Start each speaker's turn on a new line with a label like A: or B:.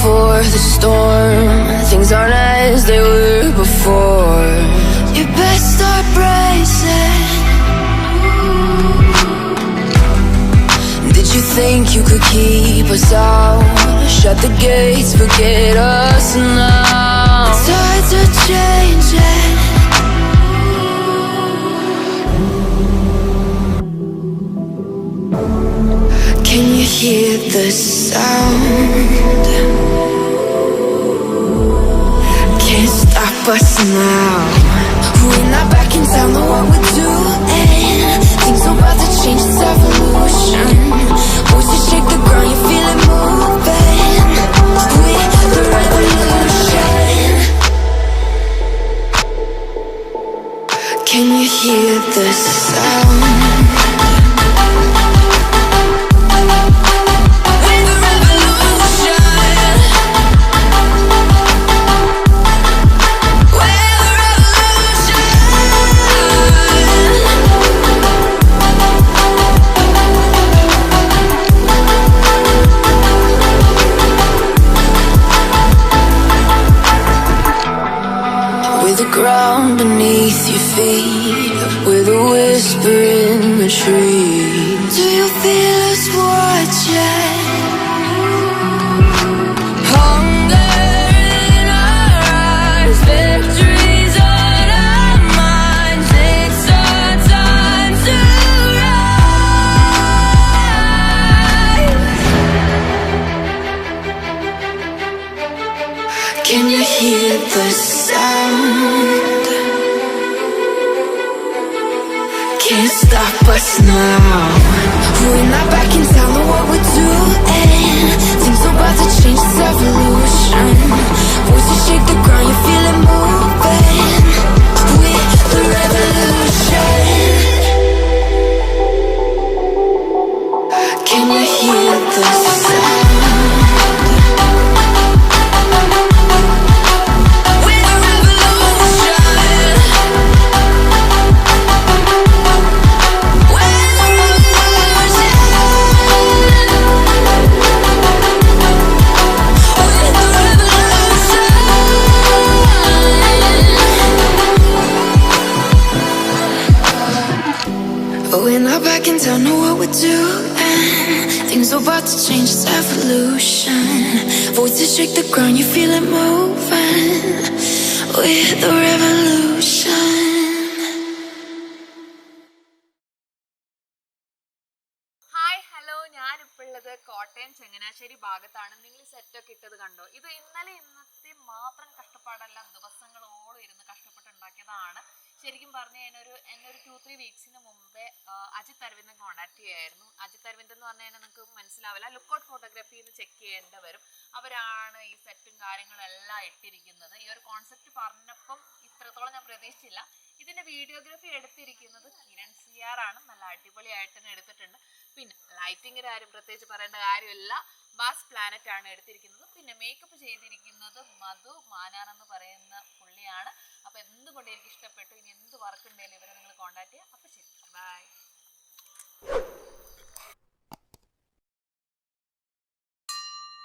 A: before the storm. Things aren't as they were before. You best start bracing. Did you think you could keep us out? Shut the gates, forget us now. The tides are changing. Can you hear the sound? Can't stop us now. We're not back in town, know what we're doing. Things are about to change, it's evolution. Voices shake the ground, you feel it moving. We're the revolution. Can you hear the sound? The ground beneath your feet, with a whisper in the trees. Do you feel us watching? Hunger in our eyes, victories on our minds. It's our time to rise. Can you hear the sound? Can't stop us now. We're not back in town, know what we're doing. Things are about to change, it's evolution. Voices shake the ground, you feel it moving. We're the revolution. Can you hear the sound? We're not back in town, know what we're doing. Things are about to change, it's evolution. Voices shake the ground, you feel it moving. We're the revolution.
B: Hi hello, ഞാനിപ്പോൾ ഉള്ളത് കോട്ടയം ചങ്ങനാശ്ശേരി ഭാഗത്താണ്. നിങ്ങൾ സെറ്റൊക്കെ ഇട്ടത് കണ്ടോ? ഇത് ഇന്നലെ ഇന്നത്തെ മാത്രം കഷ്ടപ്പാടല്ല, ദിവസങ്ങളോളം ഇരുന്ന് കഷ്ടപ്പെട്ടുണ്ടാക്കിയതാണ്. ശരിക്കും പറഞ്ഞു കഴിഞ്ഞാൽ എന്നെ ഒരു 2-3 വീക്സിന് മുമ്പേ അജിത് അരവിന്ദൻ കോൺടാക്ട് ചെയ്യായിരുന്നു. അജിത് അരവിന്ദൻ എന്ന് പറഞ്ഞു കഴിഞ്ഞാൽ നിങ്ങൾക്ക് മനസ്സിലാവില്ല, ലുക്കൗട്ട് ഫോട്ടോഗ്രാഫിന്ന് ചെക്ക് ചെയ്യേണ്ടി വരും. അവരാണ് ഈ സെറ്റും കാര്യങ്ങളും എല്ലാം ഇട്ടിരിക്കുന്നത്. ഈ ഒരു കോൺസെപ്റ്റ് പറഞ്ഞപ്പം ഇത്രത്തോളം ഞാൻ പ്രതീക്ഷിച്ചില്ല. ഇതിൻ്റെ വീഡിയോഗ്രാഫി എടുത്തിരിക്കുന്നത് കിരൺ CR ആണ്. നല്ല അടിപൊളിയായിട്ട് തന്നെ എടുത്തിട്ടുണ്ട്. പിന്നെ ലൈറ്റിങ്ങിൻ്റെ കാര്യം പ്രത്യേകിച്ച് പറയേണ്ട കാര്യമില്ല, ബാസ് പ്ലാനറ്റ് ആണ് എടുത്തിരിക്കുന്നത്. പിന്നെ മേക്കപ്പ് ചെയ്തിരിക്കുന്നത് മധു മാനാർ എന്ന് പറയുന്ന പുള്ളിയാണ്. അപ്പോൾ എന്തുകൊണ്ട് എനിക്ക് ഇഷ്ടപ്പെട്ടു. ഇനി എന്ത് വർക്ക് ഉണ്ടെങ്കിലും ഇവരെ നിങ്ങൾ കോൺടാക്ട് ചെയ്യുക. അപ്പോൾ ശരി, ബൈ.